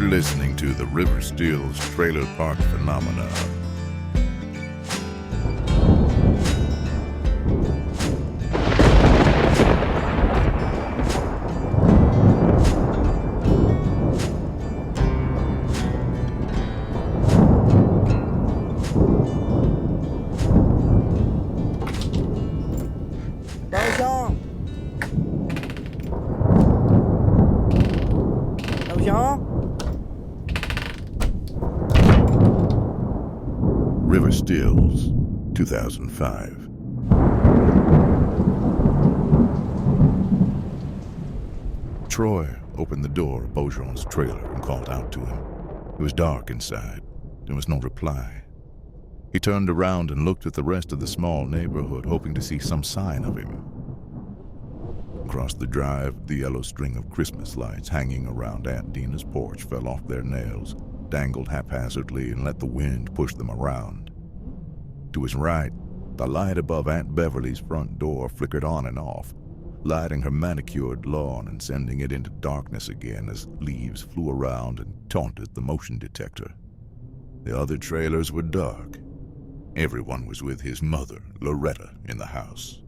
listening to the River Steele's Trailer Park Phenomena. River Steele's, 2005. Troy opened the door of Beaujean's trailer and called out to him. It was dark inside. There was no reply. He turned around and looked at the rest of the small neighborhood, hoping to see some sign of him. Across the drive, the yellow string of Christmas lights hanging around Aunt Deena's porch fell off their nails, dangled haphazardly, and let the wind push them around. To his right, the light above Aunt Beverly's front door flickered on and off, lighting her manicured lawn and sending it into darkness again as leaves flew around and taunted the motion detector. The other trailers were dark. Everyone was with his mother, Loretta, in the house.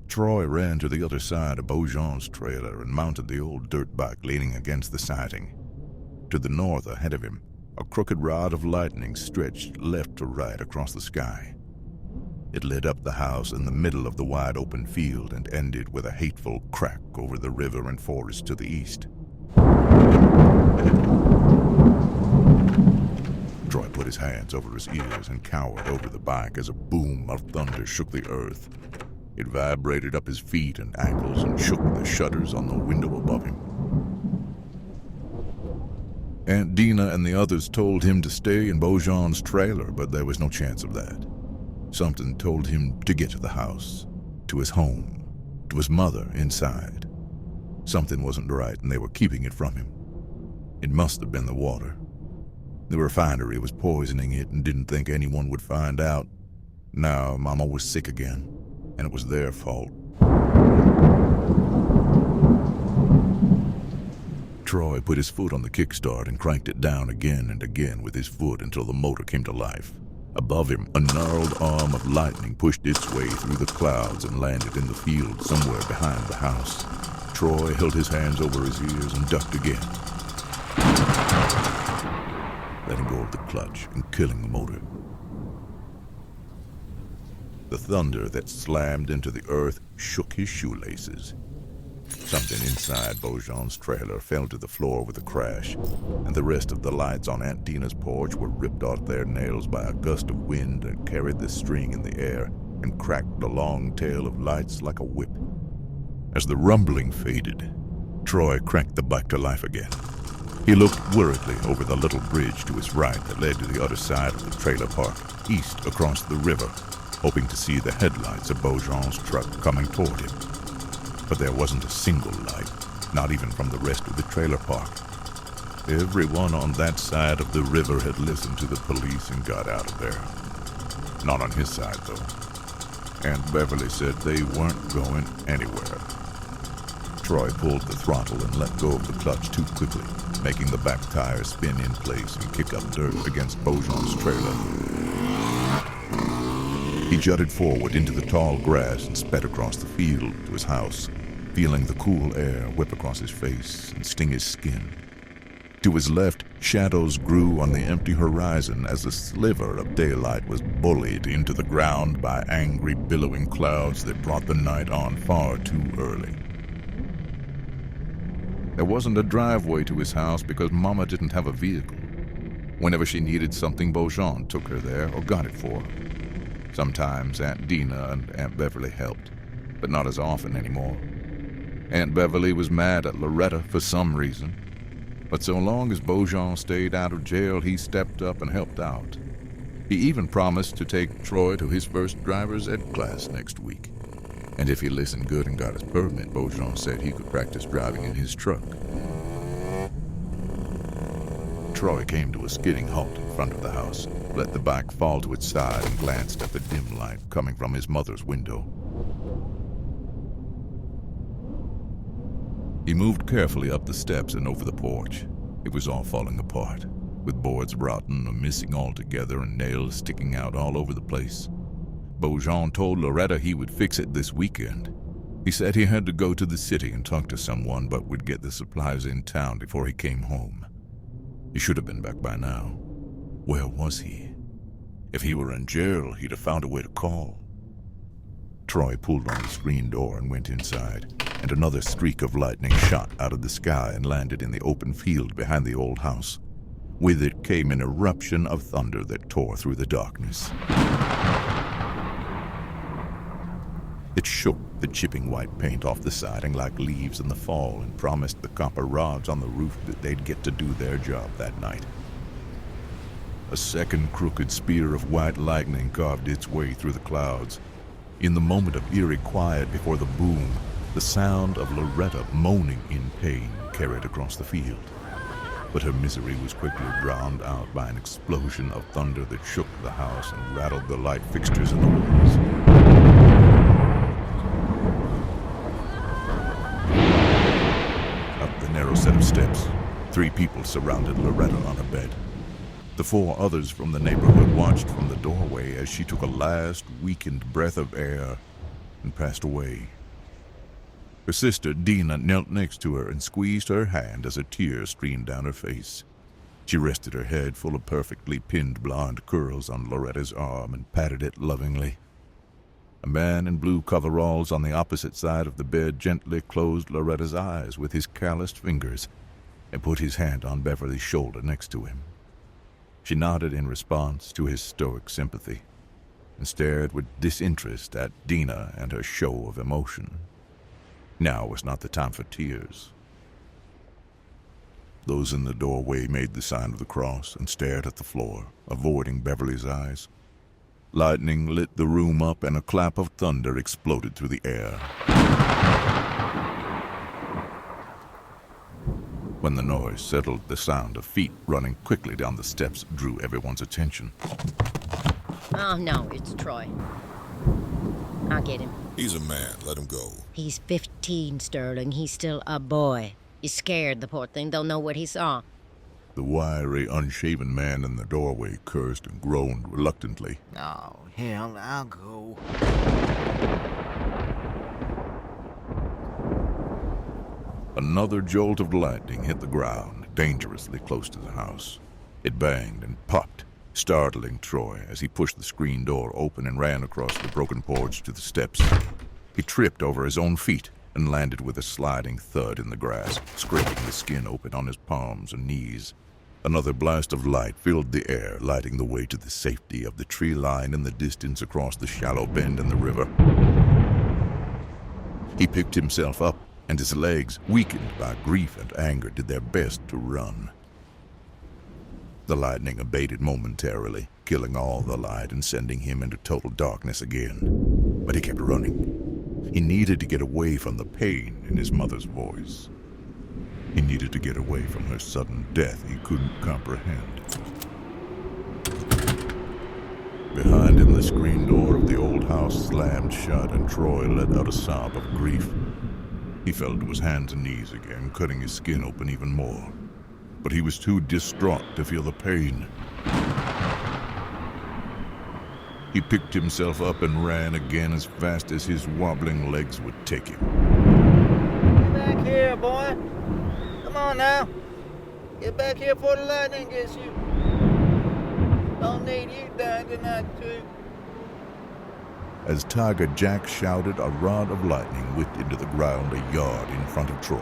Troy ran to the other side of Beaujean's trailer and mounted the old dirt bike leaning against the siding. To the north ahead of him, a crooked rod of lightning stretched left to right across the sky. It lit up the house in the middle of the wide open field and ended with a hateful crack over the river and forest to the east. Troy put his hands over his ears and cowered over the bike as a boom of thunder shook the earth. It vibrated up his feet and ankles and shook the shutters on the window above him. Aunt Deena and the others told him to stay in Beaujean's trailer, but there was no chance of that. Something told him to get to the house, to his home, to his mother inside. Something wasn't right, and they were keeping it from him. It must have been the water. The refinery was poisoning it and didn't think anyone would find out. Now Mama was sick again, and it was their fault. Troy put his foot on the kickstart and cranked it down again and again with his foot until the motor came to life. Above him, a gnarled arm of lightning pushed its way through the clouds and landed in the field somewhere behind the house. Troy held his hands over his ears and ducked again, letting go of the clutch and killing the motor. The thunder that slammed into the earth shook his shoelaces. Something inside Beaujean's trailer fell to the floor with a crash, and the rest of the lights on Aunt Deena's porch were ripped off their nails by a gust of wind that carried the string in the air and cracked a long tail of lights like a whip. As the rumbling faded, Troy cranked the bike to life again. He looked worriedly over the little bridge to his right that led to the other side of the trailer park, east across the river, hoping to see the headlights of Beaujean's truck coming toward him. But there wasn't a single light, not even from the rest of the trailer park. Everyone on that side of the river had listened to the police and got out of there. Not on his side, though. Aunt Beverly said they weren't going anywhere. Troy pulled the throttle and let go of the clutch too quickly, making the back tire spin in place and kick up dirt against Beaujean's trailer. He jutted forward into the tall grass and sped across the field to his house, feeling the cool air whip across his face and sting his skin. To his left, shadows grew on the empty horizon as a sliver of daylight was bullied into the ground by angry, billowing clouds that brought the night on far too early. There wasn't a driveway to his house because Mama didn't have a vehicle. Whenever she needed something, Beaujean took her there or got it for her. Sometimes Aunt Deena and Aunt Beverly helped, but not as often anymore. Aunt Beverly was mad at Loretta for some reason, but so long as Beaujean stayed out of jail, he stepped up and helped out. He even promised to take Troy to his first driver's ed class next week. And if he listened good and got his permit, Beaujean said he could practice driving in his truck. Troy came to a skidding halt in front of the house, let the bike fall to its side, and glanced at the dim light coming from his mother's window. He moved carefully up the steps and over the porch, It was all falling apart, with boards rotten or missing altogether and nails sticking out all over the place. Beaujean told Loretta he would fix it this weekend. He said he had to go to the city and talk to someone, but would get the supplies in town before he came home. He should have been back by now. Where was he? If he were in jail, he'd have found a way to call. Troy pulled on the screen door and went inside, and another streak of lightning shot out of the sky and landed in the open field behind the old house. With it came an eruption of thunder that tore through the darkness. It shook the chipping white paint off the siding like leaves in the fall and promised the copper rods on the roof that they'd get to do their job that night. A second crooked spear of white lightning carved its way through the clouds. In the moment of eerie quiet before the boom, the sound of Loretta moaning in pain carried across the field. But her misery was quickly drowned out by an explosion of thunder that shook the house and rattled the light fixtures in the walls. Up the narrow set of steps, 3 people surrounded Loretta on her bed. The 4 others from the neighborhood watched from the doorway as she took a last weakened breath of air and passed away. Her sister, Deena, knelt next to her and squeezed her hand as a tear streamed down her face. She rested her head full of perfectly pinned blonde curls on Loretta's arm and patted it lovingly. A man in blue coveralls on the opposite side of the bed gently closed Loretta's eyes with his calloused fingers and put his hand on Beverly's shoulder next to him. She nodded in response to his stoic sympathy and stared with disinterest at Deena and her show of emotion. Now was not the time for tears. Those in the doorway made the sign of the cross and stared at the floor, avoiding Beverly's eyes. Lightning lit the room up and a clap of thunder exploded through the air. When the noise settled, the sound of feet running quickly down the steps drew everyone's attention. Oh, no, it's Troy. I'll get him. He's a man. Let him go. He's 15, Sterling. He's still a boy. He's scared, the poor thing. Don't know what he saw. The wiry, unshaven man in the doorway cursed and groaned reluctantly. Oh, hell, I'll go. Another jolt of lightning hit the ground, dangerously close to the house. It banged and popped, startling Troy as he pushed the screen door open and ran across the broken porch to the steps. He tripped over his own feet and landed with a sliding thud in the grass, scraping the skin open on his palms and knees. Another blast of light filled the air, lighting the way to the safety of the tree line in the distance across the shallow bend in the river. He picked himself up, and his legs, weakened by grief and anger, did their best to run. The lightning abated momentarily, killing all the light and sending him into total darkness again. But he kept running. He needed to get away from the pain in his mother's voice. He needed to get away from her sudden death he couldn't comprehend. Behind him, the screen door of the old house slammed shut, and Troy let out a sob of grief. He fell to his hands and knees again, cutting his skin open even more. But he was too distraught to feel the pain. He picked himself up and ran again as fast as his wobbling legs would take him. Get back here, boy. Come on now. Get back here before the lightning gets you. Don't need you dying tonight, too. As Tiger Jack shouted, a rod of lightning whipped into the ground a yard in front of Troy.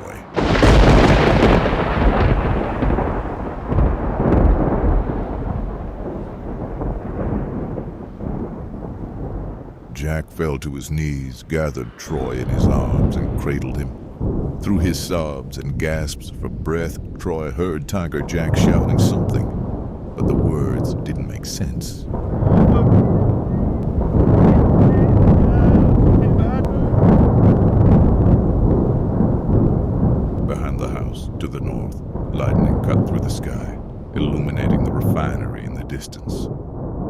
Jack fell to his knees, gathered Troy in his arms, and cradled him. Through his sobs and gasps for breath, Troy heard Tiger Jack shouting something, but the words didn't make sense. Behind the house, to the north, lightning cut through the sky, illuminating the refinery in the distance.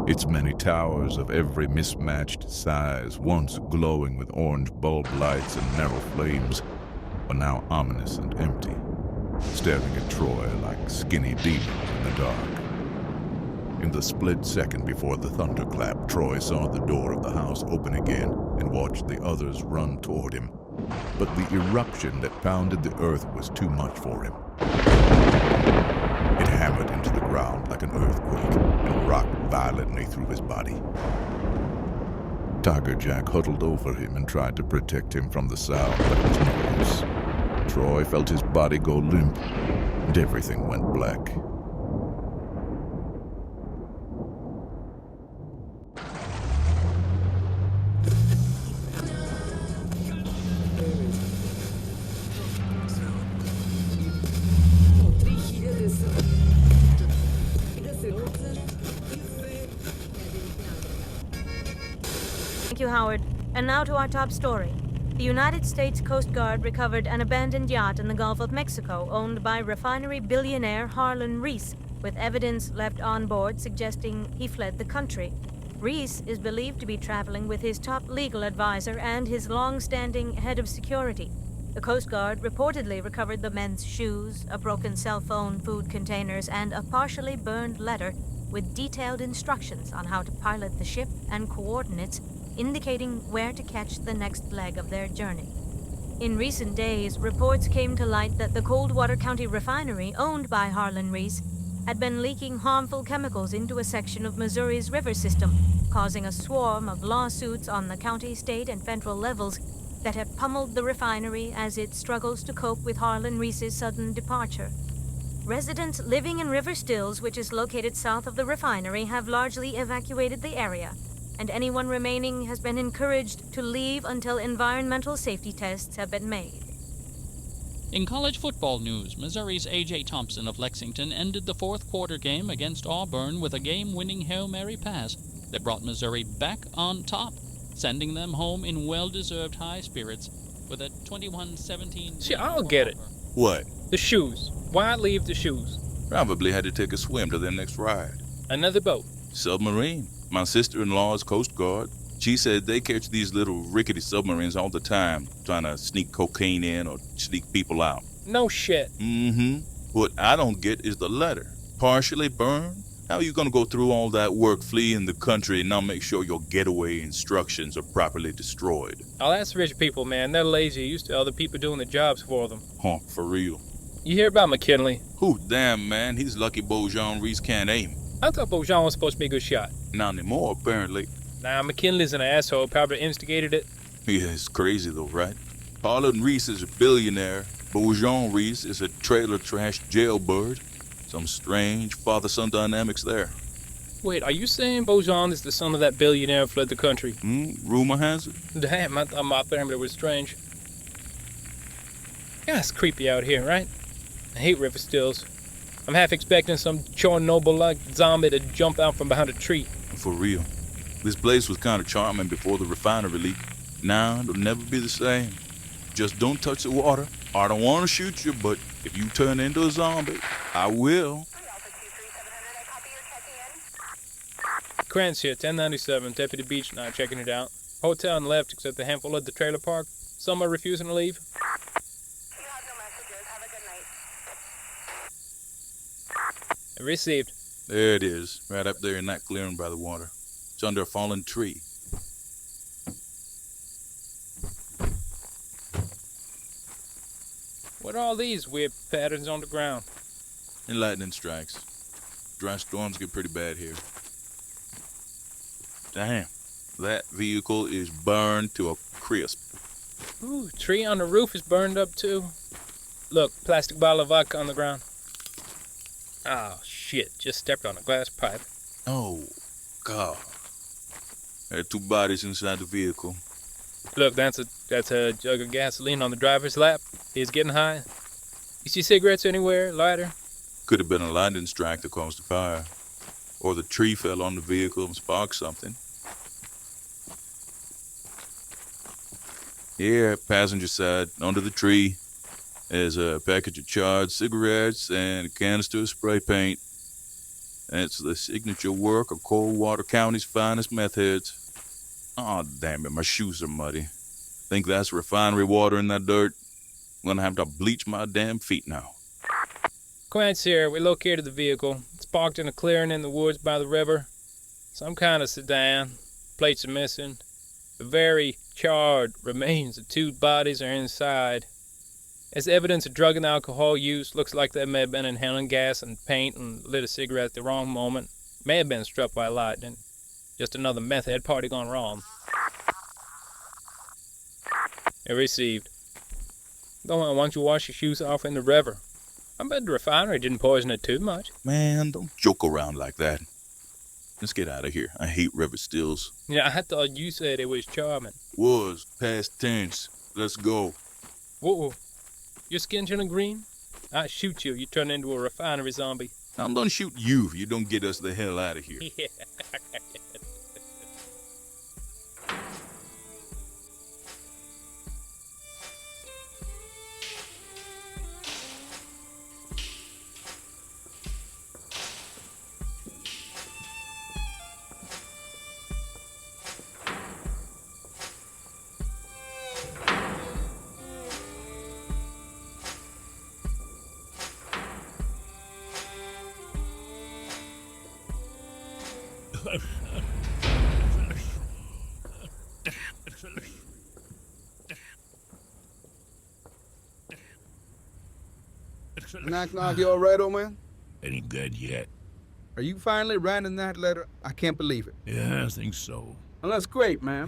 Its many towers of every mismatched size, once glowing with orange bulb lights and narrow flames, were now ominous and empty. staring at Troy like skinny demons in the dark. In the split second before the thunderclap, Troy saw the door of the house open again and watched the others run toward him. But the eruption that pounded the earth was too much for him. It hammered into the ground like an earthquake and rocked violently through his body. Tiger Jack huddled over him and tried to protect him from the sound, but it was no use. Troy felt his body go limp, and everything went black. Thank you, Howard. And now to our top story. The United States Coast Guard recovered an abandoned yacht in the Gulf of Mexico owned by refinery billionaire Harlan Reese, with evidence left on board suggesting he fled the country. Reese is believed to be traveling with his top legal advisor and his long-standing head of security. The Coast Guard reportedly recovered the men's shoes, a broken cell phone, food containers, and a partially burned letter with detailed instructions on how to pilot the ship and coordinates indicating where to catch the next leg of their journey. In recent days, reports came to light that the Coldwater County refinery, owned by Harlan Reese, had been leaking harmful chemicals into a section of Missouri's river system, causing a swarm of lawsuits on the county, state, and federal levels that have pummeled the refinery as it struggles to cope with Harlan Reese's sudden departure. Residents living in River Stills, which is located south of the refinery, have largely evacuated the area, and anyone remaining has been encouraged to leave until environmental safety tests have been made. In college football news, Missouri's A.J. Thompson of Lexington ended the fourth quarter game against Auburn with a game-winning Hail Mary pass that brought Missouri back on top, sending them home in well-deserved high spirits with a 21-17... See, I don't get it. What? The shoes. Why leave the shoes? Probably had to take a swim to their next ride. Another boat. Submarine. My sister-in-law's Coast Guard. She said they catch these little rickety submarines all the time, trying to sneak cocaine in or sneak people out. No shit. What I don't get is the letter. Partially burned? How are you gonna go through all that work, fleeing the country, and not make sure your getaway instructions are properly destroyed? Oh, that's rich people, man. They're lazy, used to other people doing the jobs for them. Huh, for real. You hear about McKinley? Who? Damn, man, he's lucky Beaujean Reese can't aim. I thought Beaujean was supposed to be a good shot. Not anymore, apparently. Nah, McKinley's an asshole, probably instigated it. Yeah, it's crazy though, right? Harlan Reese is a billionaire. Beaujean Reese is a trailer trash jailbird. Some strange father-son dynamics there. Wait, are you saying Beaujean is the son of that billionaire who fled the country? Rumor has it. Damn, I thought my family was strange. Yeah, it's creepy out here, right? I hate River Stills. I'm half expecting some Chernobyl-like zombie to jump out from behind a tree. For real. This place was kind of charming before the refinery leak. Now it'll never be the same. Just don't touch the water. I don't want to shoot you, but if you turn into a zombie, I will. Krantz here, 1097, Deputy Beach, now checking it out. Hotel on the left, except a handful at the trailer park. Some are refusing to leave. Received. There it is, right up there in that clearing by the water. It's under a fallen tree. What are all these weird patterns on the ground? And lightning strikes. Dry storms get pretty bad here. Damn, that vehicle is burned to a crisp. Ooh, tree on the roof is burned up too. Look, plastic bottle of vodka on the ground. Oh, shit, just stepped on a glass pipe. Oh, God. There are two bodies inside the vehicle. Look, that's a jug of gasoline on the driver's lap. He's getting high. You see cigarettes anywhere? Lighter? Could have been a lightning strike that caused the fire. Or the tree fell on the vehicle and sparked something. Here, passenger side, under the tree, is a package of charred cigarettes and a canister of spray paint. That's the signature work of Coldwater County's finest meth heads. Oh, damn it, my shoes are muddy. Think that's refinery water in that dirt? I'm gonna have to bleach my damn feet now. Quince here. We located the vehicle. It's parked in a clearing in the woods by the river. Some kind of sedan. Plates are missing. The very charred remains of 2 bodies are inside. As evidence of drug and alcohol use, looks like they may have been inhaling gas and paint and lit a cigarette at the wrong moment. May have been struck by lightning. Just another meth head party gone wrong. Received. Why don't you wash your shoes off in the river? I bet the refinery didn't poison it too much. Man, don't joke around like that. Let's get out of here. I hate river stills. Yeah, I thought you said it was charming. Was, past tense. Let's go. Whoa, your skin turning green? I shoot you, you turn into a refinery zombie. I'm gonna shoot you if you don't get us the hell out of here. Yeah. Knock, knock, you all right, old man? Ain't dead yet. Are you finally writing that letter? I can't believe it. Yeah, I think so. Well, that's great, man.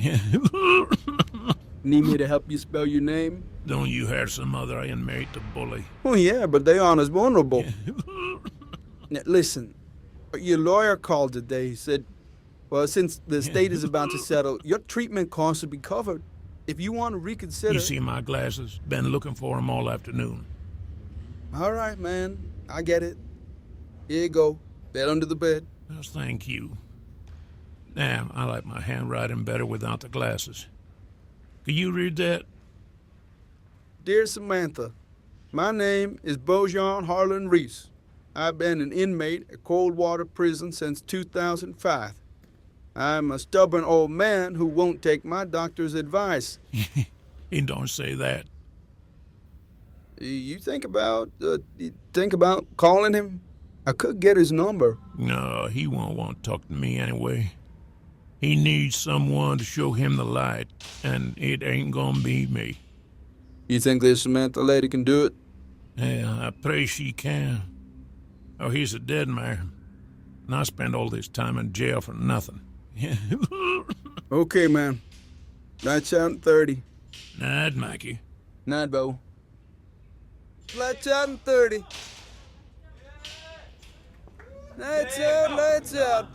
Need me to help you spell your name? Don't you have some other inmate to bully? Oh, yeah, but they aren't as vulnerable. Now, listen, your lawyer called today. He said, well, since the state is about to settle, your treatment costs will be covered. If you want to reconsider... You see my glasses? Been looking for them all afternoon. All right, man. I get it. Here you go. Bed under the bed. Well, thank you. Damn, I like my handwriting better without the glasses. Can you read that? Dear Samantha, my name is Beaujean Reese. I've been an inmate at Coldwater Prison since 2005. I'm a stubborn old man who won't take my doctor's advice. He don't say that. You think about calling him? I could get his number. No, he won't want to talk to me anyway. He needs someone to show him the light, and it ain't gonna be me. You think this Samantha lady can do it? Yeah, I pray she can. Oh, he's a dead man, and I spent all this time in jail for nothing. Okay, man. Lights out in 30. Night, Mikey. Night, Bo. Lights out in 30. Lights out, lights out.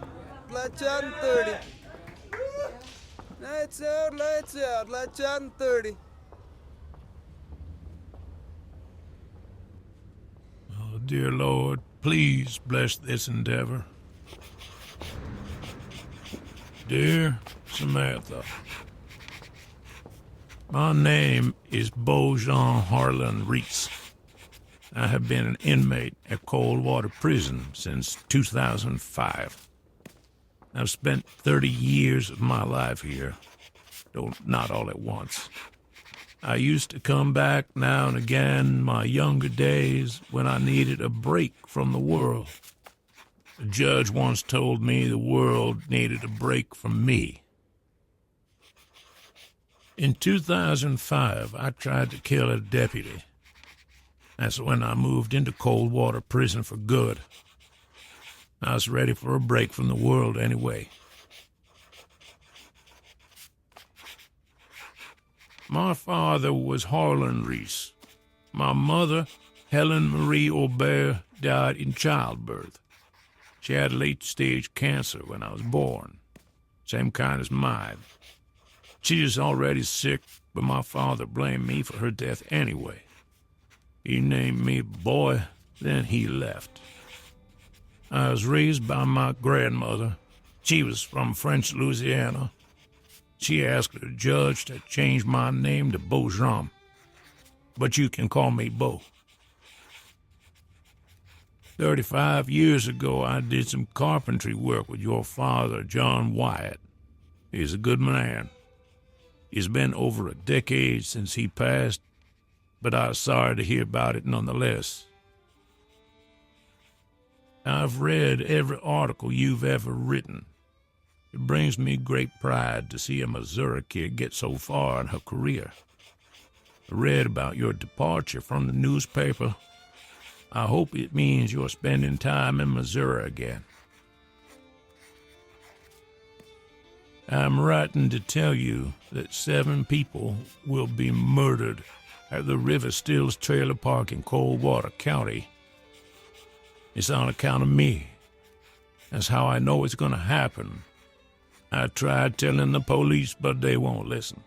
Lights out in 30. Lights out, lights out. Lights out in 30. Oh, dear Lord, please bless this endeavor. Dear Samantha, my name is Beaujean Reese. I have been an inmate at Coldwater Prison since 2005. I've spent 30 years of my life here, though not all at once. I used to come back now and again in my younger days when I needed a break from the world. The judge once told me the world needed a break from me. In 2005, I tried to kill a deputy. That's when I moved into Coldwater Prison for good. I was ready for a break from the world anyway. My father was Harlan Reese. My mother, Helen Marie Aubert, died in childbirth. She had late-stage cancer when I was born, same kind as mine. She was already sick, but my father blamed me for her death anyway. He named me boy, then he left. I was raised by my grandmother. She was from French Louisiana. She asked the judge to change my name to Beaujean, but you can call me Beau. 35 years ago, I did some carpentry work with your father, John Wyatt. He's a good man. It's been over a decade since he passed, but I was sorry to hear about it nonetheless. I've read every article you've ever written. It brings me great pride to see a Missouri kid get so far in her career. I read about your departure from the newspaper. I hope it means you're spending time in Missouri again. I'm writing to tell you that 7 people will be murdered at the River Stills Trailer Park in Coldwater County. It's on account of me. That's how I know it's going to happen. I tried telling the police, but they won't listen.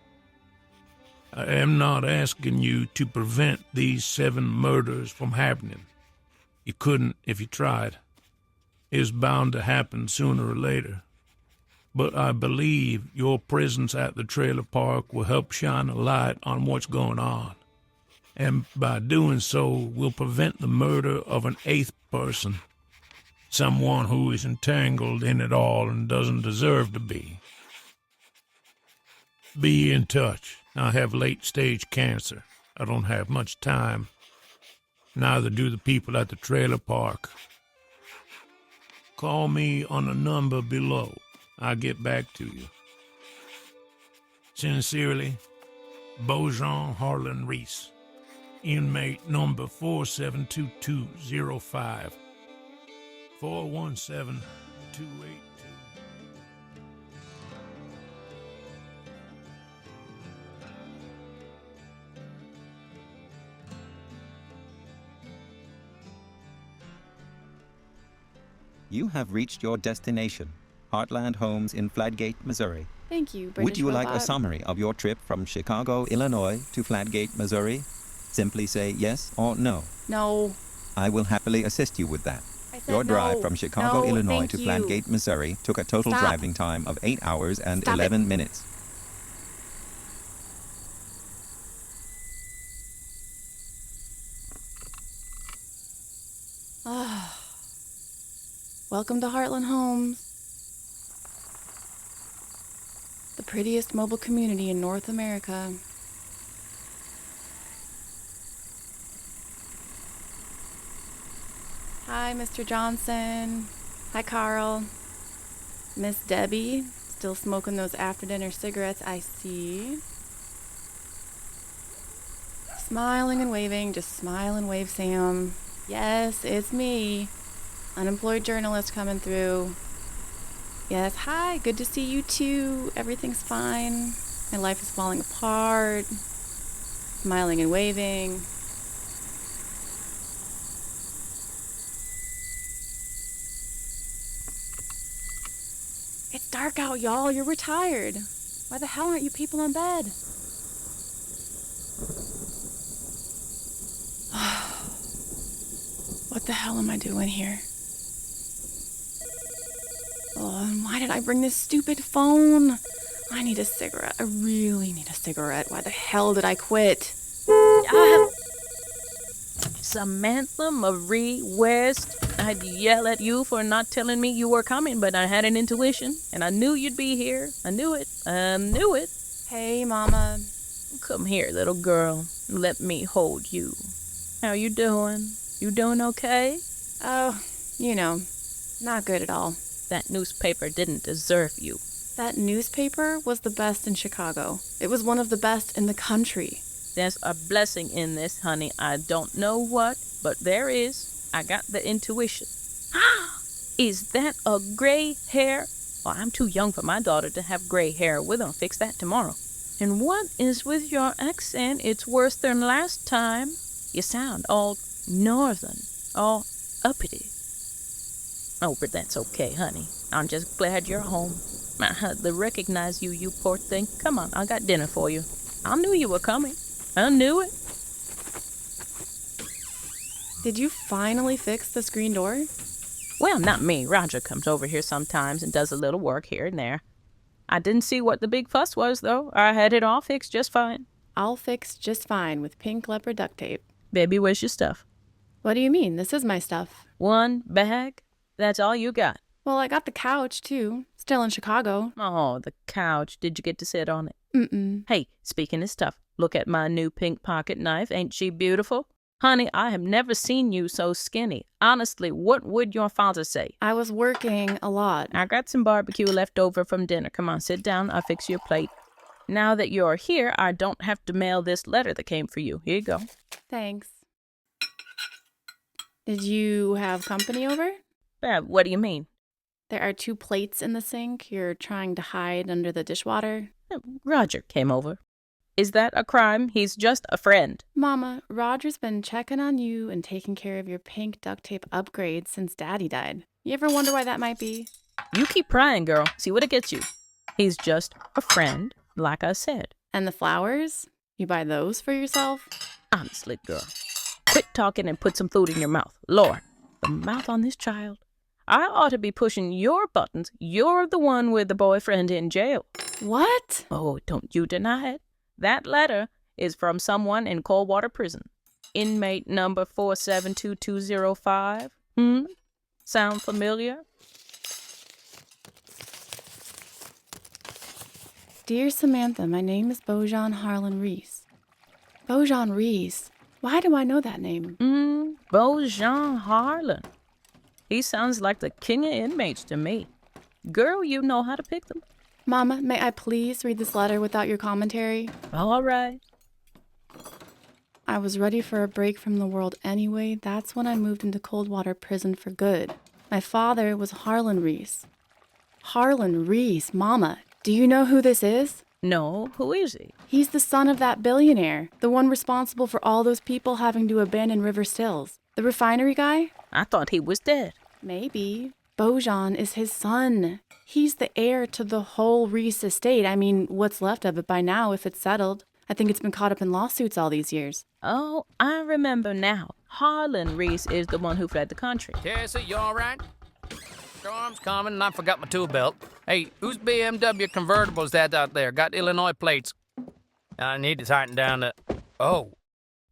I am not asking you to prevent these 7 murders from happening. You couldn't if you tried. It's bound to happen sooner or later. But I believe your presence at the trailer park will help shine a light on what's going on. And by doing so, will prevent the murder of an 8th person, someone who is entangled in it all and doesn't deserve to be. Be in touch. I have late-stage cancer. I don't have much time. Neither do the people at the trailer park. Call me on the number below. I'll get back to you. Sincerely, Beaujean Harlan Reese, inmate number 472205, 417282. You have reached your destination, Heartland Homes in Fladgate, Missouri. Thank you, British Would you like a robot. summary of your trip from Chicago, Illinois to Fladgate, Missouri? Simply say yes or no. No. I will happily assist you with that. I said Your drive no. from Chicago, No, Illinois thank to you. Fladgate, Missouri took a total Stop. driving time of 8 hours and Stop 11 it. minutes. Welcome to Heartland Homes, the prettiest mobile community in North America. Hi, Mr. Johnson. Hi, Carl. Miss Debbie, still smoking those after-dinner cigarettes, I see. Smiling and waving, just smile and wave, Sam. Yes, it's me. Unemployed journalist coming through. Yes, hi, good to see you too. Everything's fine. My life is falling apart. Smiling and waving. It's dark out, y'all. You're retired. Why the hell aren't you people in bed? What the hell am I doing here? Oh, and why did I bring this stupid phone? I need a cigarette. I really need a cigarette. Why the hell did I quit? Samantha Marie West, I'd yell at you for not telling me you were coming, but I had an intuition, and I knew you'd be here. I knew it. I knew it. Hey, Mama. Come here, little girl. Let me hold you. How you doing? You doing okay? Oh, you know, not good at all. That newspaper didn't deserve you. That newspaper was the best in Chicago. It was one of the best in the country. There's a blessing in this, honey. I don't know what, but there is. I got the intuition. Is that a gray hair? Well, I'm too young for my daughter to have gray hair. We're gonna fix that tomorrow. And what is with your accent? It's worse than last time. You sound all northern, all uppity. Oh, but that's okay, honey. I'm just glad you're home. They recognize you, you poor thing. Come on, I got dinner for you. I knew you were coming. I knew it. Did you finally fix the screen door? Well, not me. Roger comes over here sometimes and does a little work here and there. I didn't see what the big fuss was, though. I had it all fixed just fine. All fixed just fine with pink leopard duct tape. Baby, where's your stuff? What do you mean? This is my stuff. One bag? That's all you got? Well, I got the couch, too. Still in Chicago. Oh, the couch. Did you get to sit on it? Mm-mm. Hey, speaking of stuff, look at my new pink pocket knife. Ain't she beautiful? Honey, I have never seen you so skinny. Honestly, what would your father say? I was working a lot. I got some barbecue left over from dinner. Come on, sit down. I'll fix you a plate. Now that you're here, I don't have to mail this letter that came for you. Here you go. Thanks. Did you have company over? What do you mean? There are 2 plates in the sink you're trying to hide under the dishwater. Roger came over. Is that a crime? He's just a friend. Mama, Roger's been checking on you and taking care of your pink duct tape upgrades since Daddy died. You ever wonder why that might be? You keep prying, girl. See what it gets you. He's just a friend, like I said. And the flowers? You buy those for yourself? Honestly, girl. Quit talking and put some food in your mouth. Lord, the mouth on this child. I ought to be pushing your buttons. You're the one with the boyfriend in jail. What? Oh, don't you deny it. That letter is from someone in Coldwater Prison. Inmate number 472205. Sound familiar? Dear Samantha, my name is Beaujean Harlan Reese. Beaujean Reese? Why do I know that name? Beaujean Harlan. He sounds like the king of inmates to me. Girl, you know how to pick them. Mama, may I please read this letter without your commentary? All right. I was ready for a break from the world anyway. That's when I moved into Coldwater Prison for good. My father was Harlan Reese. Harlan Reese, Mama, do you know who this is? No, who is he? He's the son of that billionaire, the one responsible for all those people having to abandon River Stills. The refinery guy? I thought he was dead. Maybe. Beaujean is his son. He's the heir to the whole Reese estate. I mean, what's left of it by now if it's settled. I think it's been caught up in lawsuits all these years. Oh, I remember now. Harlan Reese is the one who fled the country. Tessa, you all right? Storm's coming and I forgot my tool belt. Hey, whose BMW convertible is that out there? Got Illinois plates. I need to tighten down the... Oh.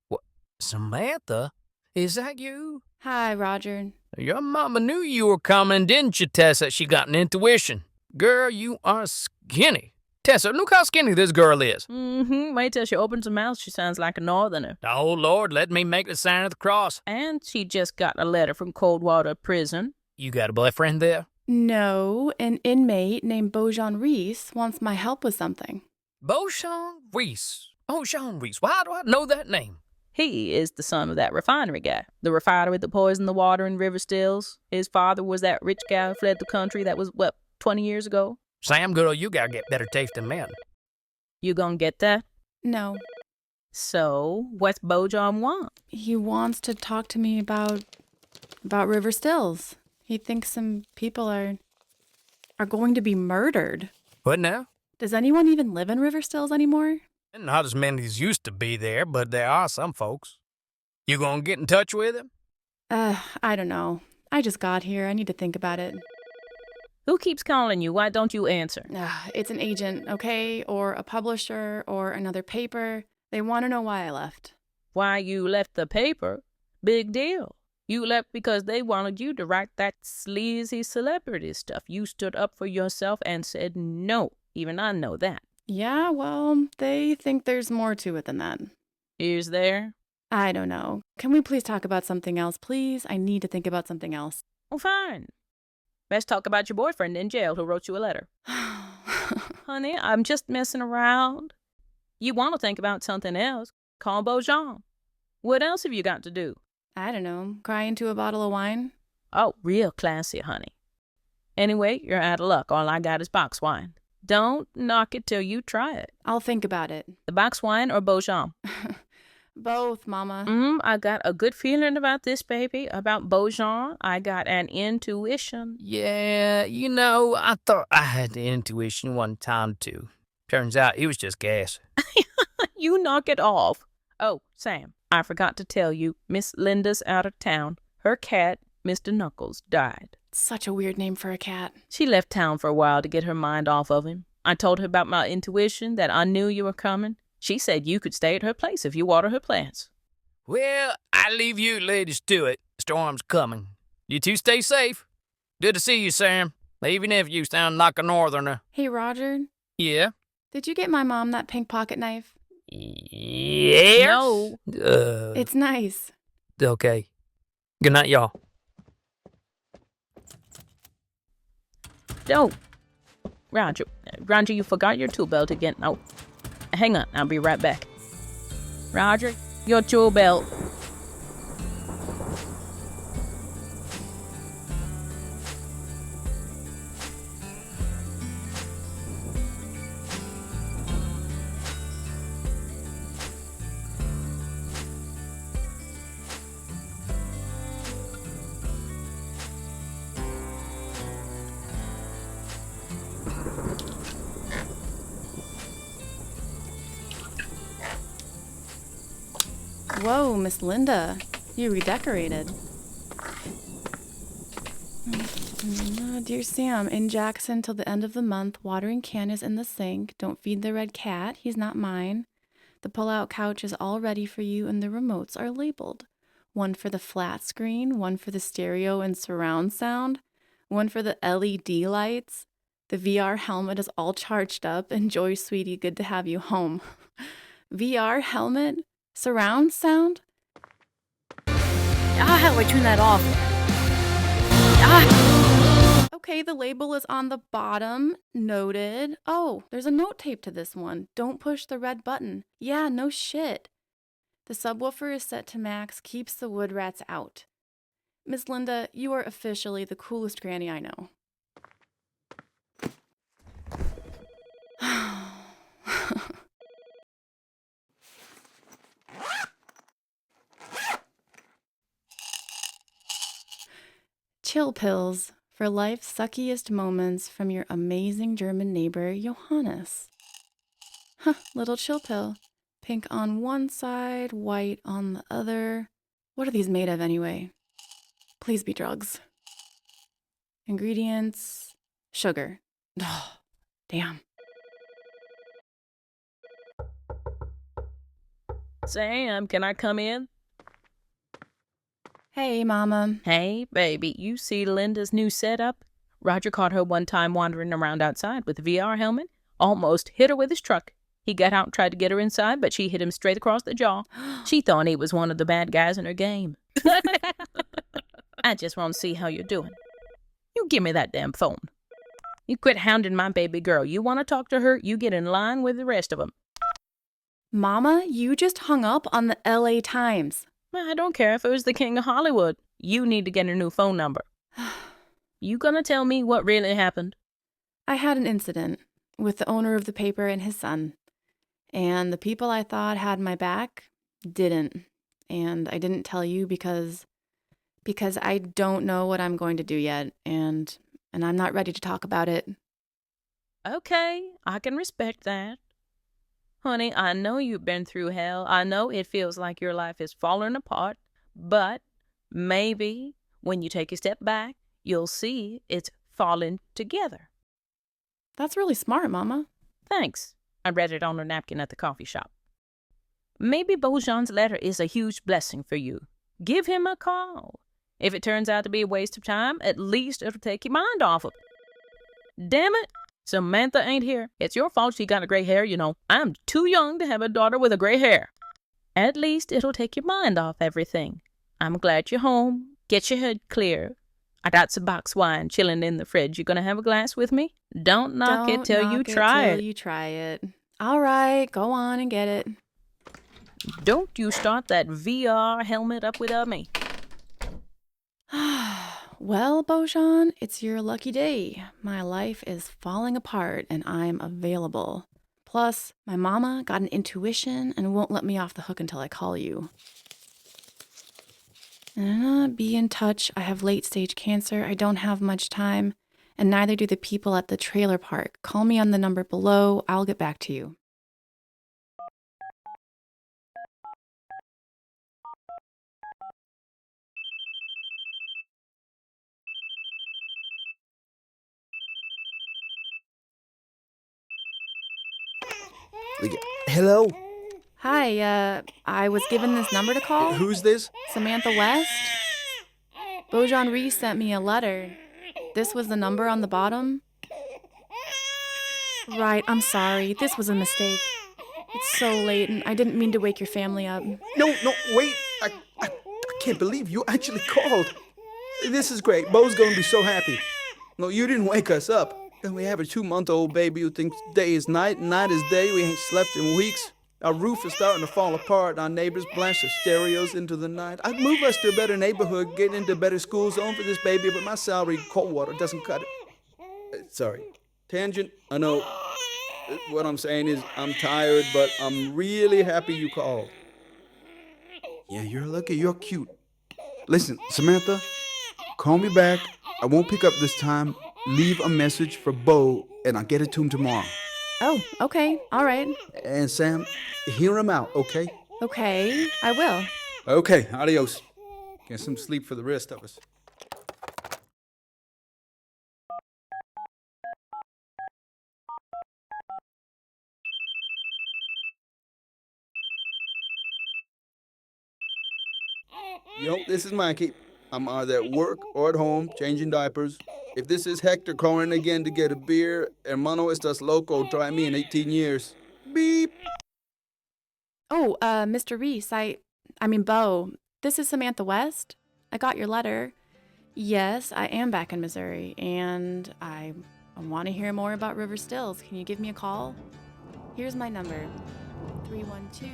What? Samantha? Is that you? Hi, Roger. Your mama knew you were coming, didn't you, Tessa? She got an intuition. Girl, you are skinny. Tessa, look how skinny this girl is. Wait till she opens her mouth. She sounds like a northerner. Oh, Lord, let me make the sign of the cross. And she just got a letter from Coldwater Prison. You got a boyfriend there? No, an inmate named Beaujean Reese wants my help with something. Beaujean Reese. Beaujean Reese. Why do I know that name? He is the son of that refinery guy. The refinery that poisoned the water in River Stills. His father was that rich guy who fled the country that was, 20 years ago? Sam, girl, you gotta get better taste than men. You gonna get that? No. So, what's Beaujean want? He wants to talk to me about River Stills. He thinks some people are going to be murdered. What now? Does anyone even live in River Stills anymore? Not as many as used to be there, but there are some folks. You gonna get in touch with him? I don't know. I just got here. I need to think about it. Who keeps calling you? Why don't you answer? It's an agent, okay? Or a publisher, or another paper. They want to know why I left. Why you left the paper? Big deal. You left because they wanted you to write that sleazy celebrity stuff. You stood up for yourself and said no. Even I know that. Yeah, well, they think there's more to it than that. Is there? I don't know. Can we please talk about something else, please? I need to think about something else. Oh, fine. Let's talk about your boyfriend in jail who wrote you a letter. Honey, I'm just messing around. You want to think about something else? Call Beaujean. What else have you got to do? I don't know. Cry into a bottle of wine? Oh, real classy, honey. Anyway, you're out of luck. All I got is box wine. Don't knock it till you try it. I'll think about it. The box wine or Beaujean? Both, Mama. I got a good feeling about this, baby. About Beaujean, I got an intuition. Yeah, you know, I thought I had the intuition one time, too. Turns out it was just gas. You knock it off. Oh, Sam, I forgot to tell you, Miss Linda's out of town. Her cat, Mr. Knuckles, died. Such a weird name for a cat. She left town for a while to get her mind off of him. I told her about my intuition, that I knew you were coming. She said you could stay at her place if you water her plants. Well, I leave you ladies to it. Storm's coming. You two stay safe. Good to see you, Sam. Even if you sound like a northerner. Hey, Roger. Yeah? Did you get my mom that pink pocket knife? Yes. No. It's nice. Okay. Good night, y'all. Oh, Roger, you forgot your tool belt again. Oh, hang on, I'll be right back. Roger, your tool belt. Whoa, Miss Linda, you redecorated. Dear Sam, in Jackson till the end of the month, watering can is in the sink. Don't feed the red cat, he's not mine. The pull-out couch is all ready for you and the remotes are labeled. One for the flat screen, one for the stereo and surround sound, one for the LED lights. The VR helmet is all charged up. Enjoy, sweetie, good to have you home. VR helmet? Surround sound? How do I turn that off? Okay, the label is on the bottom. Noted. Oh, there's a note taped to this one. Don't push the red button. Yeah, no shit. The subwoofer is set to max, keeps the wood rats out. Miss Linda, you are officially the coolest granny I know. Chill pills for life's suckiest moments from your amazing German neighbor, Johannes. Huh, little chill pill. Pink on one side, white on the other. What are these made of anyway? Please be drugs. Ingredients, sugar. Oh, damn. Sam, can I come in? Hey, Mama. Hey, baby, you see Linda's new setup? Roger caught her one time wandering around outside with a VR helmet. Almost hit her with his truck. He got out and tried to get her inside, but she hit him straight across the jaw. She thought he was one of the bad guys in her game. I just want to see how you're doing. You give me that damn phone. You quit hounding my baby girl. You want to talk to her, you get in line with the rest of them. Mama, you just hung up on the LA Times. I don't care if it was the king of Hollywood. You need to get her new phone number. You gonna tell me what really happened? I had an incident with the owner of the paper and his son. And the people I thought had my back didn't. And I didn't tell you because I don't know what I'm going to do yet. And I'm not ready to talk about it. Okay, I can respect that. Honey, I know you've been through hell. I know it feels like your life is falling apart. But maybe when you take a step back, you'll see it's falling together. That's really smart, Mama. Thanks. I read it on her napkin at the coffee shop. Maybe Beaujean's letter is a huge blessing for you. Give him a call. If it turns out to be a waste of time, at least it'll take your mind off of it. Damn it, Samantha ain't here. It's your fault she got a gray hair, you know. I'm too young to have a daughter with a gray hair. At least it'll take your mind off everything. I'm glad you're home. Get your head clear. I got some box wine chilling in the fridge. You gonna have a glass with me? Don't knock it till you try it. You try it. All right, go on and get it. Don't you start that VR helmet up without me. Well, Beaujean, it's your lucky day. My life is falling apart and I'm available. Plus, my mama got an intuition and won't let me off the hook until I call you. Be in touch. I have late-stage cancer. I don't have much time. And neither do the people at the trailer park. Call me on the number below. I'll get back to you. Hello? Hi, I was given this number to call. Who's this? Samantha West. Beaujean Reese sent me a letter. This was the number on the bottom. Right, I'm sorry. This was a mistake. It's so late and I didn't mean to wake your family up. No, wait. I can't believe you actually called. This is great. Bo's gonna be so happy. No, you didn't wake us up. And we have a 2-month-old baby who thinks day is night and night is day. We ain't slept in weeks. Our roof is starting to fall apart. Our neighbors blast their stereos into the night. I'd move us to a better neighborhood, get into a better school zone for this baby, but my salary, cold water, doesn't cut it. Sorry. Tangent, I know. What I'm saying is I'm tired, but I'm really happy you called. Yeah, you're lucky. You're cute. Listen, Samantha, call me back. I won't pick up this time. Leave a message for Bo, and I'll get it to him tomorrow. Oh, okay. All right. And Sam, hear him out, okay? Okay, I will. Okay, adios. Get some sleep for the rest of us. Yo, this is Mikey. I'm either at work or at home, changing diapers. If this is Hector calling again to get a beer, hermano estás loco, try me in 18 years. Beep. Oh, Mr. Reese, I mean, Bo, this is Samantha West. I got your letter. Yes, I am back in Missouri, and I want to hear more about River Stills. Can you give me a call? Here's my number, 312-895.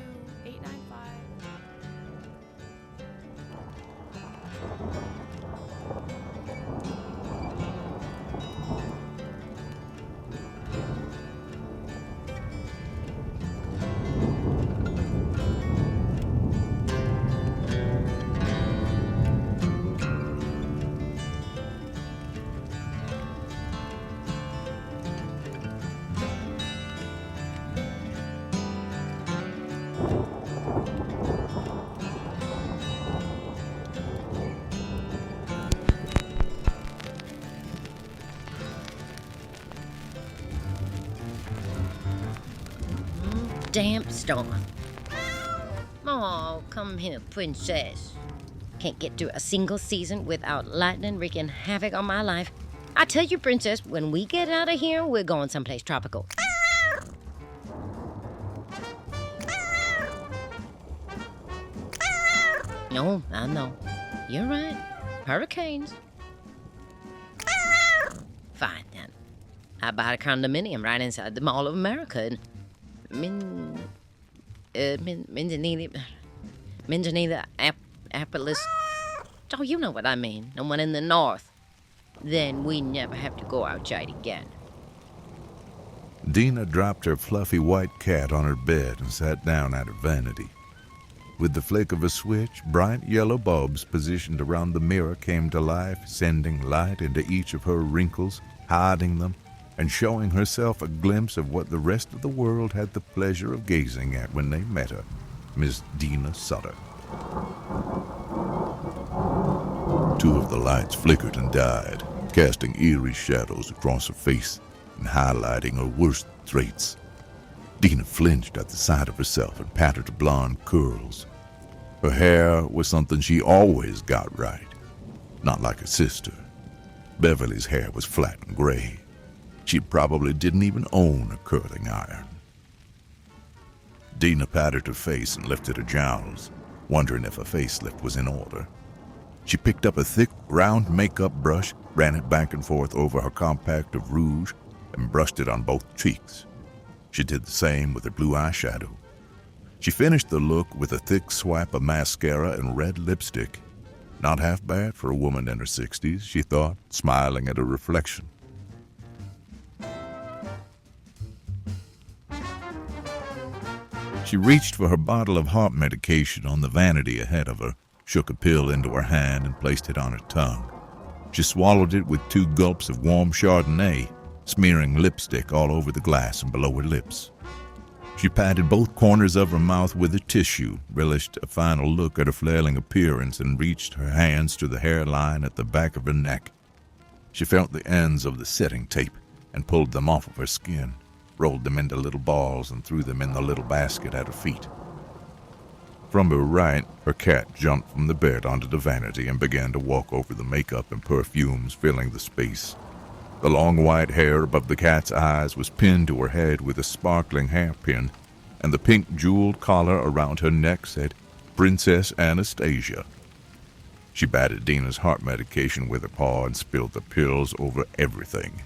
Damp storm. Oh, come here, princess. Can't get through a single season without lightning wreaking havoc on my life. I tell you, princess, when we get out of here, we're going someplace tropical. No, I know. You're right. Hurricanes. Fine, then. I bought a condominium right inside the Mall of America and Mindanila, oh, you know what I mean. The one in the north. Then we never have to go outside again. Deena dropped her fluffy white cat on her bed and sat down at her vanity. With the flick of a switch, bright yellow bulbs positioned around the mirror came to life, sending light into each of her wrinkles, hiding them, and showing herself a glimpse of what the rest of the world had the pleasure of gazing at when they met her, Miss Deena Sutter. Two of the lights flickered and died, casting eerie shadows across her face and highlighting her worst traits. Deena flinched at the sight of herself and patted her blonde curls. Her hair was something she always got right, not like her sister. Beverly's hair was flat and gray. She probably didn't even own a curling iron. Deena patted her face and lifted her jowls, wondering if a facelift was in order. She picked up a thick, round makeup brush, ran it back and forth over her compact of rouge, and brushed it on both cheeks. She did the same with her blue eyeshadow. She finished the look with a thick swipe of mascara and red lipstick. Not half bad for a woman in her 60s, she thought, smiling at her reflection. She reached for her bottle of heart medication on the vanity ahead of her, shook a pill into her hand and placed it on her tongue. She swallowed it with 2 gulps of warm Chardonnay, smearing lipstick all over the glass and below her lips. She patted both corners of her mouth with a tissue, relished a final look at her flailing appearance, and reached her hands to the hairline at the back of her neck. She felt the ends of the setting tape and pulled them off of her skin, rolled them into little balls and threw them in the little basket at her feet. From her right, her cat jumped from the bed onto the vanity and began to walk over the makeup and perfumes filling the space. The long white hair above the cat's eyes was pinned to her head with a sparkling hairpin, and the pink jeweled collar around her neck said, Princess Anastasia. She batted Deena's heart medication with her paw and spilled the pills over everything.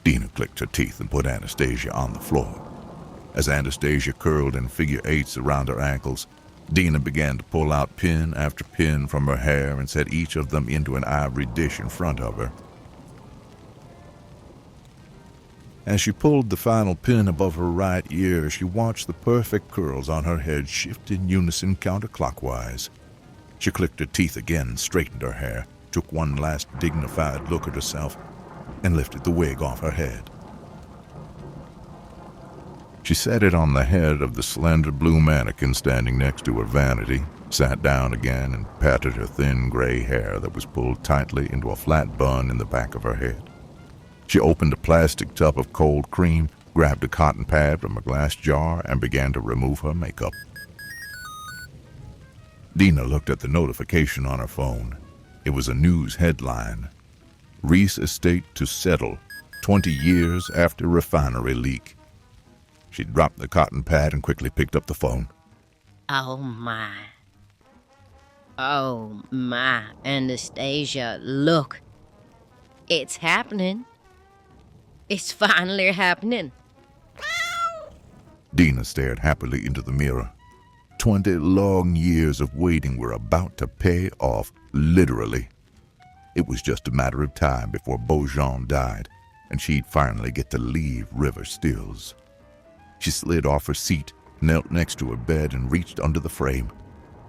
Deena clicked her teeth and put Anastasia on the floor. As Anastasia curled in figure eights around her ankles, Deena began to pull out pin after pin from her hair and set each of them into an ivory dish in front of her. As she pulled the final pin above her right ear, she watched the perfect curls on her head shift in unison counterclockwise. She clicked her teeth again, straightened her hair, took one last dignified look at herself, and lifted the wig off her head. She set it on the head of the slender blue mannequin standing next to her vanity, sat down again, and patted her thin gray hair that was pulled tightly into a flat bun in the back of her head. She opened a plastic tub of cold cream, grabbed a cotton pad from a glass jar, and began to remove her makeup. Deena looked at the notification on her phone. It was a news headline. Reese estate to settle, 20 years after refinery leak. She dropped the cotton pad and quickly picked up the phone. Oh, my. Oh, my. Anastasia, look. It's happening. It's finally happening. Deena stared happily into the mirror. 20 long years of waiting were about to pay off, literally. It was just a matter of time before Beaujean died, and she'd finally get to leave River Stills. She slid off her seat, knelt next to her bed, and reached under the frame.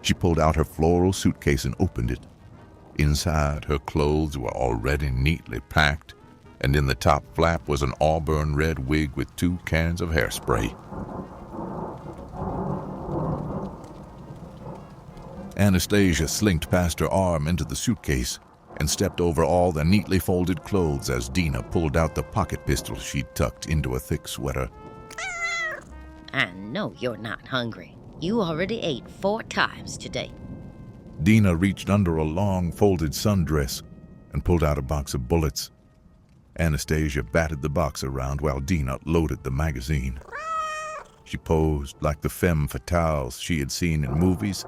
She pulled out her floral suitcase and opened it. Inside, her clothes were already neatly packed, and in the top flap was an auburn red wig with 2 cans of hairspray. Anastasia slinked past her arm into the suitcase and stepped over all the neatly folded clothes as Deena pulled out the pocket pistol she'd tucked into a thick sweater. I know you're not hungry. You already ate 4 times today. Deena reached under a long folded sundress and pulled out a box of bullets. Anastasia batted the box around while Deena loaded the magazine. She posed like the femme fatales she had seen in movies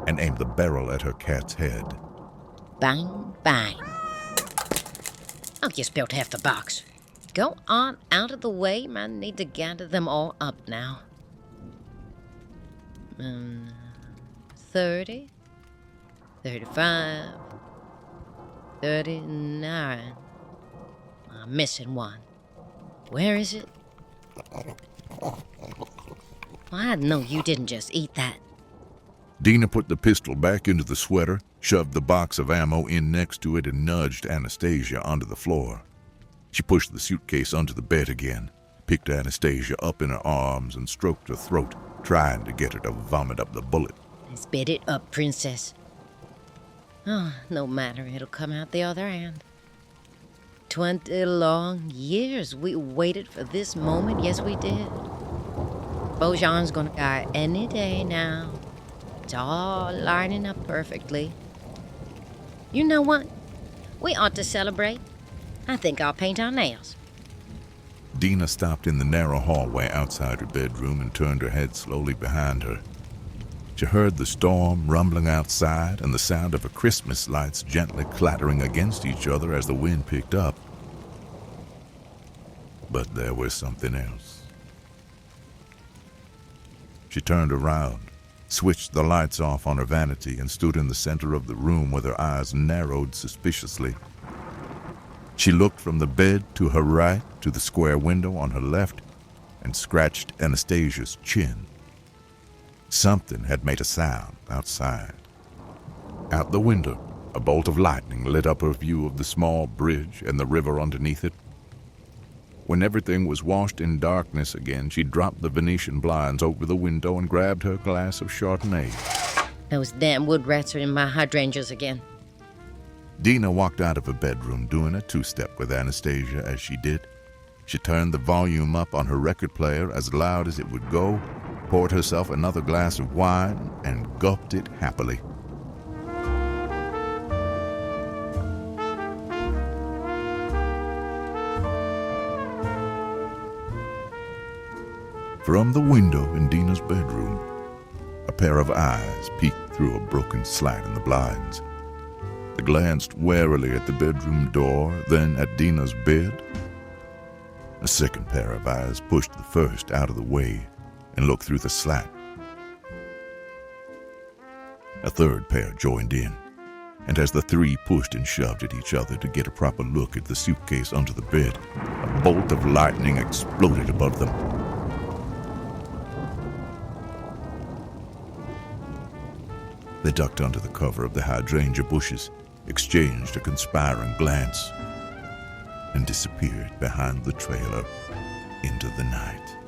and aimed the barrel at her cat's head. Bang, bang. Oh, you spilled half the box. Go on out of the way. I need to gather them all up now. 30, 35, 39. I'm missing one. Where is it? I know you didn't just eat that. Deena put the pistol back into the sweater, shoved the box of ammo in next to it, and nudged Anastasia onto the floor. She pushed the suitcase under the bed again, picked Anastasia up in her arms, and stroked her throat, trying to get her to vomit up the bullet. Spit it up, princess. Oh, no matter, it'll come out the other end. 20 long years we waited for this moment. Yes, we did. Beaujean's gonna die any day now. It's all lining up perfectly. You know what? We ought to celebrate. I think I'll paint our nails. Deena stopped in the narrow hallway outside her bedroom and turned her head slowly behind her. She heard the storm rumbling outside and the sound of her Christmas lights gently clattering against each other as the wind picked up. But there was something else. She turned around, switched the lights off on her vanity, and stood in the center of the room with her eyes narrowed suspiciously. She looked from the bed to her right to the square window on her left and scratched Anastasia's chin. Something had made a sound outside. Out the window, a bolt of lightning lit up her view of the small bridge and the river underneath it. When everything was washed in darkness again, she dropped the Venetian blinds over the window and grabbed her glass of Chardonnay. Those damn wood rats are in my hydrangeas again. Deena walked out of her bedroom, doing a two-step with Anastasia as she did. She turned the volume up on her record player as loud as it would go, poured herself another glass of wine, and gulped it happily. From the window in Deena's bedroom, a pair of eyes peeked through a broken slat in the blinds. They glanced warily at the bedroom door, then at Deena's bed. A second pair of eyes pushed the first out of the way and looked through the slat. A third pair joined in, and as the three pushed and shoved at each other to get a proper look at the suitcase under the bed, a bolt of lightning exploded above them. They ducked under the cover of the hydrangea bushes, exchanged a conspiring glance, and disappeared behind the trailer into the night.